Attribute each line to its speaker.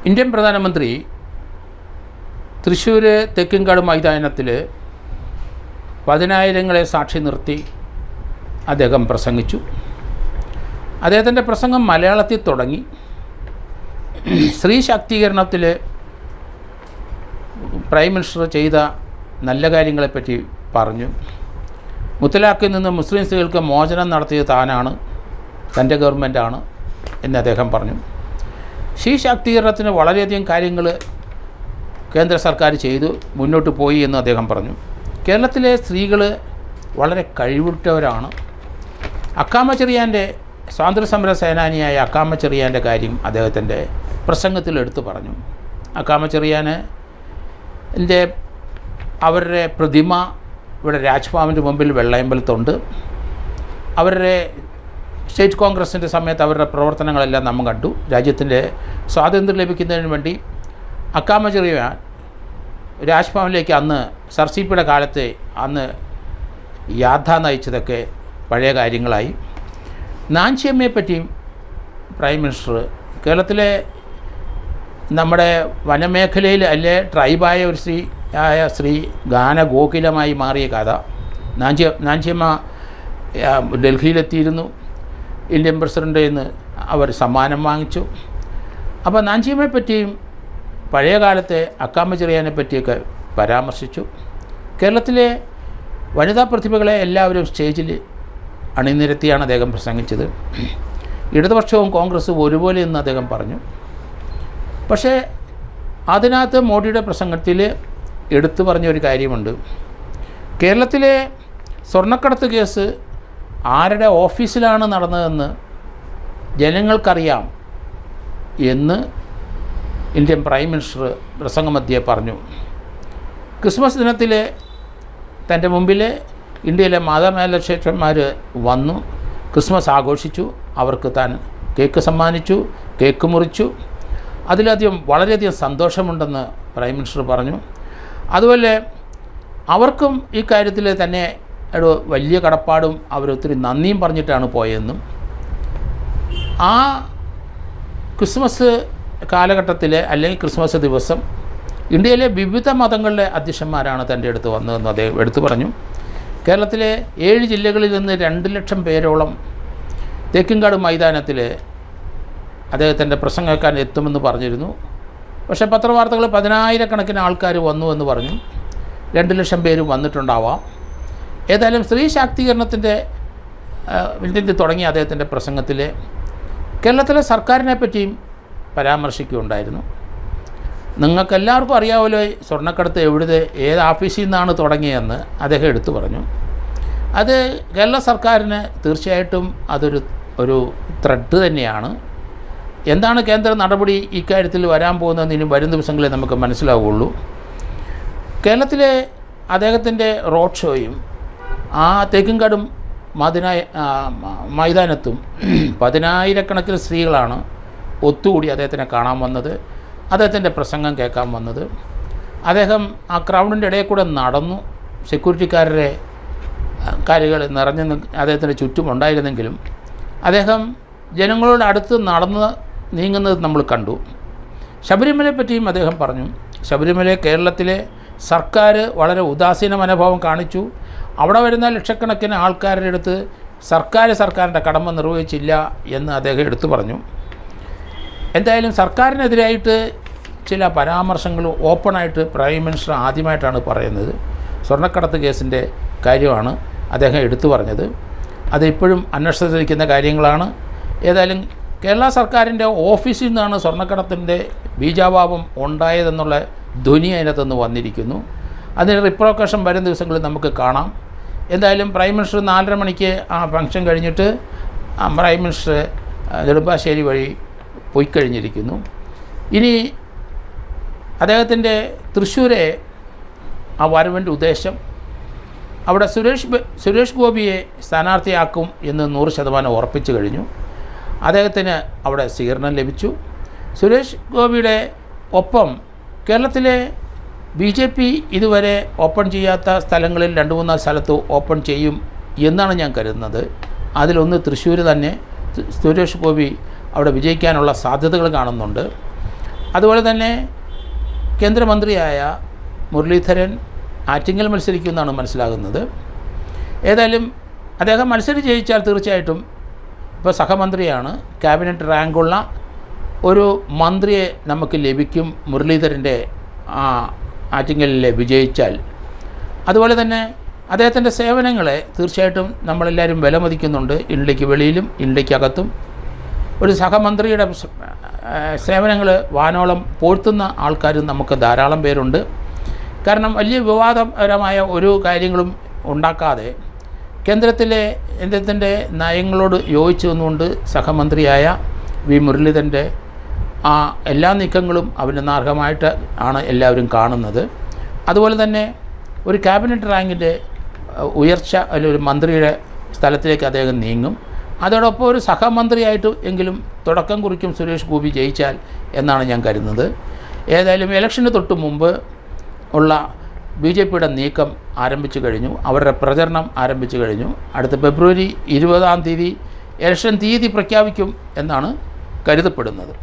Speaker 1: Indian പ്രധാനമന്ത്രി തൃശ്ശൂർ തെക്കിൻകാട് മൈതാനത്തിൽ 10,000ങ്ങളെ സാക്ഷി നിർത്തി അദ്ദേഹം പ്രസംഗിച്ചു. അദ്ദേഹത്തിൻ്റെ പ്രസംഗം മലയാളത്തിൽ തുടങ്ങി. സ്ത്രീ ശാക്തീകരണത്തിൽ പ്രൈം മിനിസ്റ്റർ ചെയ്ത നല്ല കാര്യങ്ങളെപ്പറ്റി പറഞ്ഞു. മുത്തലാഖിൽ നിന്ന് മുസ്ലിം സ്ത്രീകൾക്ക് മോചനം നടത്തിയത് താനാണ്, തൻ്റെ ഗവൺമെൻറ്റാണ് എന്ന് അദ്ദേഹം പറഞ്ഞു. സ്ത്രീ ശാക്തീകരണത്തിന് വളരെയധികം കാര്യങ്ങൾ കേന്ദ്ര സർക്കാർ ചെയ്തു മുന്നോട്ട് പോയി എന്ന് അദ്ദേഹം പറഞ്ഞു. കേരളത്തിലെ സ്ത്രീകൾ വളരെ കഴിവുറ്റവരാണ്. അക്കാമ ചെറിയാൻ്റെ സ്വാതന്ത്ര്യസമര സേനാനിയായ അക്കാമ ചെറിയാൻ്റെ കാര്യം അദ്ദേഹത്തിൻ്റെ പ്രസംഗത്തിൽ എടുത്തു പറഞ്ഞു. അക്കാമ ചെറിയാൻ്റെ അവരുടെ പ്രതിമ ഇവിടെ രാജ്ഭവൻ്റെ മുമ്പിൽ വെള്ളയമ്പലത്തുണ്ട്. അവരുടെ സ്റ്റേറ്റ് കോൺഗ്രസിൻ്റെ സമയത്ത് അവരുടെ പ്രവർത്തനങ്ങളെല്ലാം നമ്മൾ കണ്ടു. രാജ്യത്തിൻ്റെ സ്വാതന്ത്ര്യം ലഭിക്കുന്നതിന് വേണ്ടി അക്കാമ ചെറിയാൻ രാജ്ഭവനിലേക്ക് അന്ന് സർ സി പിയുടെ കാലത്ത് അന്ന് യാത്ര നയിച്ചതൊക്കെ പഴയ കാര്യങ്ങളായി. നാഞ്ചിയമ്മയെപ്പറ്റിയും പ്രൈം മിനിസ്റ്റർ കേരളത്തിലെ നമ്മുടെ വനമേഖലയിൽ അല്ലേ ട്രൈബായ ഒരു സ്ത്രീ ഗാനഗോകുലമായി മാറിയ കഥ. നാഞ്ചിയമ്മ ഡൽഹിയിലെത്തിയിരുന്നു. ഇന്ത്യൻ പ്രസിഡൻ്റിൽ നിന്ന് അവർ സമ്മാനം വാങ്ങിച്ചു. അപ്പോൾ നാഞ്ചിയമ്മയെ പറ്റിയും പഴയ കാലത്തെ അക്കാമ ചെറിയാനെ പറ്റിയൊക്കെ പരാമർശിച്ചു. കേരളത്തിലെ വനിതാ പ്രതിഭകളെ എല്ലാവരും സ്റ്റേജിൽ അണിനിരത്തിയാണ് അദ്ദേഹം പ്രസംഗിച്ചത്. ഇടതുപക്ഷവും കോൺഗ്രസും ഒരുപോലെ എന്ന് അദ്ദേഹം പറഞ്ഞു. പക്ഷേ അതിനകത്ത് മോഡിയുടെ പ്രസംഗത്തിൽ എടുത്തു പറഞ്ഞൊരു കാര്യമുണ്ട്. കേരളത്തിലെ സ്വർണ്ണക്കടത്ത് കേസ് ആരുടെ ഓഫീസിലാണ് നടന്നതെന്ന് ജനങ്ങൾക്കറിയാം എന്ന് ഇന്ത്യൻ പ്രൈം മിനിസ്റ്റർ പ്രസംഗമധ്യേ പറഞ്ഞു. ക്രിസ്മസ് ദിനത്തിൽ തൻ്റെ മുമ്പിൽ ഇന്ത്യയിലെ മാതാമേലക്ഷേത്രന്മാർ വന്നു ക്രിസ്മസ് ആഘോഷിച്ചു. അവർക്ക് താൻ കേക്ക് സമ്മാനിച്ചു, കേക്ക് മുറിച്ചു. വളരെയധികം സന്തോഷമുണ്ടെന്ന് പ്രൈം മിനിസ്റ്റർ പറഞ്ഞു. അതുപോലെ അവർക്കും ഈ കാര്യത്തിൽ തന്നെ ഒരു വലിയ കടപ്പാടും അവരൊത്തിരി നന്ദിയും പറഞ്ഞിട്ടാണ് പോയതെന്നും ആ ക്രിസ്മസ് കാലഘട്ടത്തിൽ അല്ലെങ്കിൽ ക്രിസ്മസ് ദിവസം ഇന്ത്യയിലെ വിവിധ മതങ്ങളിലെ അധ്യക്ഷന്മാരാണ് തൻ്റെ അടുത്ത് വന്നതെന്ന് അദ്ദേഹം എടുത്തു പറഞ്ഞു. കേരളത്തിലെ 7 ജില്ലകളിൽ നിന്ന് 2 ലക്ഷം പേരോളം തേക്കിൻകാട് മൈതാനത്തിൽ അദ്ദേഹത്തിൻ്റെ പ്രസംഗം കേൾക്കാൻ എത്തുമെന്ന് പറഞ്ഞിരുന്നു. പക്ഷേ പത്രവാർത്തകൾ 10,000കണക്കിന് ആൾക്കാർ വന്നു എന്ന് പറഞ്ഞു. 2 ലക്ഷം പേര് വന്നിട്ടുണ്ടാവാം. ഏതായാലും സ്ത്രീ ശാക്തീകരണത്തിൻ്റെ തുടങ്ങിയ അദ്ദേഹത്തിൻ്റെ പ്രസംഗത്തിൽ കേരളത്തിലെ സർക്കാരിനെ പറ്റിയും പരാമർശിക്കുകയുണ്ടായിരുന്നു. നിങ്ങൾക്കെല്ലാവർക്കും അറിയാമല്ലോ സ്വർണ്ണക്കടത്ത് ഏത് ഓഫീസിൽ നിന്നാണ് തുടങ്ങിയതെന്ന് അദ്ദേഹം എടുത്തു പറഞ്ഞു. അത് കേരള സർക്കാരിന് തീർച്ചയായിട്ടും അതൊരു ത്രെഡ് തന്നെയാണ്. എന്താണ് കേന്ദ്ര നടപടി ഇക്കാര്യത്തിൽ വരാൻ പോകുന്നതെന്ന് ഇനി വരും ദിവസങ്ങളിൽ നമുക്ക് മനസ്സിലാവുകയുള്ളൂ. കേരളത്തിലെ അദ്ദേഹത്തിൻ്റെ റോഡ് ഷോയും ആ തേക്കിൻകാടും മൈതാനത്തും 10,000കണക്കിന് സ്ത്രീകളാണ് ഒത്തുകൂടി അദ്ദേഹത്തിനെ കാണാൻ വന്നത്, അദ്ദേഹത്തിൻ്റെ പ്രസംഗം കേൾക്കാൻ വന്നത്. അദ്ദേഹം ആ ക്രൗഡിൻ്റെ ഇടയിൽ കൂടെ നടന്നു. സെക്യൂരിറ്റിക്കാരുടെ കാര്യങ്ങൾ നിറഞ്ഞ് അദ്ദേഹത്തിൻ്റെ ചുറ്റുമുണ്ടായിരുന്നെങ്കിലും അദ്ദേഹം ജനങ്ങളോട് അടുത്ത് നടന്ന് നീങ്ങുന്നത് നമ്മൾ കണ്ടു. ശബരിമലയെ പറ്റിയും അദ്ദേഹം പറഞ്ഞു. ശബരിമല കേരളത്തിലെ സർക്കാർ വളരെ ഉദാസീന മനോഭാവം കാണിച്ചു. അവിടെ വരുന്ന ലക്ഷക്കണക്കിന് ആൾക്കാരുടെ അടുത്ത് സർക്കാരിൻ്റെ കടമ നിർവഹിച്ചില്ല എന്ന് അദ്ദേഹം എടുത്തു പറഞ്ഞു. എന്തായാലും സർക്കാരിനെതിരായിട്ട് ചില പരാമർശങ്ങൾ ഓപ്പണായിട്ട് പ്രൈം മിനിസ്റ്റർ ആദ്യമായിട്ടാണ് പറയുന്നത്. സ്വർണ്ണക്കടത്ത് കേസിൻ്റെ കാര്യമാണ് അദ്ദേഹം എടുത്തു പറഞ്ഞത്. അതിപ്പോഴും അന്വേഷണത്തിലിരിക്കുന്ന കാര്യങ്ങളാണ്. ഏതായാലും കേരള സർക്കാരിൻ്റെ ഓഫീസിൽ നിന്നാണ് സ്വർണ്ണക്കടത്തിൻ്റെ ബീജാഭാവം ഉണ്ടായതെന്നുള്ള ധ്വനി അതിനകത്തുനിന്ന് വന്നിരിക്കുന്നു. അതിന് റിപ്രോക്കേഷൻ വരും ദിവസങ്ങളിൽ നമുക്ക് കാണാം. എന്തായാലും പ്രൈം മിനിസ്റ്റർ 4:30 മണിക്ക് ആ ഫംഗ്ഷൻ കഴിഞ്ഞിട്ട് പ്രൈം മിനിസ്റ്റർ നെടുമ്പാശ്ശേരി വഴി പോയിക്കഴിഞ്ഞിരിക്കുന്നു. ഇനി അദ്ദേഹത്തിൻ്റെ തൃശ്ശൂരെ ആ വരവിൻ്റെ ഉദ്ദേശം അവിടെ സുരേഷ് ഗോപിയെ സ്ഥാനാർത്ഥിയാക്കും എന്ന് 100% ഉറപ്പിച്ചു കഴിഞ്ഞു. അദ്ദേഹത്തിന് അവിടെ സ്വീകരണം ലഭിച്ചു. സുരേഷ് ഗോപിയുടെ ഒപ്പം കേരളത്തിലെ BJP ഇതുവരെ ഓപ്പൺ ചെയ്യാത്ത സ്ഥലങ്ങളിൽ 2-3 സ്ഥലത്ത് ഓപ്പൺ ചെയ്യും എന്നാണ് ഞാൻ കരുതുന്നത്. അതിലൊന്ന് തൃശ്ശൂർ തന്നെ. സുരേഷ് ഗോപി അവിടെ വിജയിക്കാനുള്ള സാധ്യതകൾ കാണുന്നുണ്ട്. അതുപോലെ തന്നെ കേന്ദ്രമന്ത്രിയായ മുരളീധരൻ ആറ്റിങ്ങൽ മത്സരിക്കുമെന്നാണ് മനസ്സിലാകുന്നത്. ഏതായാലും അദ്ദേഹം മത്സരിച്ച് ജയിച്ചാൽ തീർച്ചയായിട്ടും ഇപ്പോൾ സഹമന്ത്രിയാണ്, ക്യാബിനറ്റ് റാങ്കുള്ള ഒരു മന്ത്രിയെ നമുക്ക് ലഭിക്കും മുരളീധരൻ്റെ ആറ്റിങ്ങലിലെ വിജയിച്ചാൽ. അതുപോലെ തന്നെ അദ്ദേഹത്തിൻ്റെ സേവനങ്ങളെ തീർച്ചയായിട്ടും നമ്മളെല്ലാവരും വിലമതിക്കുന്നുണ്ട്. ഇന്ത്യക്ക് വെളിയിലും ഇന്ത്യക്കകത്തും ഒരു സഹമന്ത്രിയുടെ സേവനങ്ങൾ വാനോളം പോഴ്ത്തുന്ന ആൾക്കാരും നമുക്ക് ധാരാളം പേരുണ്ട്. കാരണം വലിയ വിവാദപരമായ ഒരു കാര്യങ്ങളും ഉണ്ടാക്കാതെ കേന്ദ്രത്തിൻ്റെ നയങ്ങളോട് യോജിച്ചു നിന്നുകൊണ്ട് സഹമന്ത്രിയായ വി മുരളീധരൻ്റെ എല്ലാ നീക്കങ്ങളും അഭിനന്ദനാർഹമായിട്ട് ആണ് എല്ലാവരും കാണുന്നത്. അതുപോലെ തന്നെ ഒരു ക്യാബിനറ്റ് റാങ്കിൻ്റെ ഉയർച്ച അല്ലെങ്കിൽ ഒരു മന്ത്രിയുടെ സ്ഥലത്തിലേക്ക് അദ്ദേഹം നീങ്ങും. അതോടൊപ്പം ഒരു സഹമന്ത്രിയായിട്ട് എങ്കിലും തുടക്കം കുറിക്കും സുരേഷ് ഗോപി ജയിച്ചാൽ എന്നാണ് ഞാൻ കരുതുന്നത്. ഏതായാലും ഇലക്ഷന് തൊട്ട് മുമ്പ് ഉള്ള BJPയുടെ നീക്കം ആരംഭിച്ചു കഴിഞ്ഞു, അവരുടെ പ്രചരണം ആരംഭിച്ചു കഴിഞ്ഞു. അടുത്ത ഫെബ്രുവരി 20 ഇലക്ഷൻ തീയതി പ്രഖ്യാപിക്കും എന്നാണ് കരുതപ്പെടുന്നത്.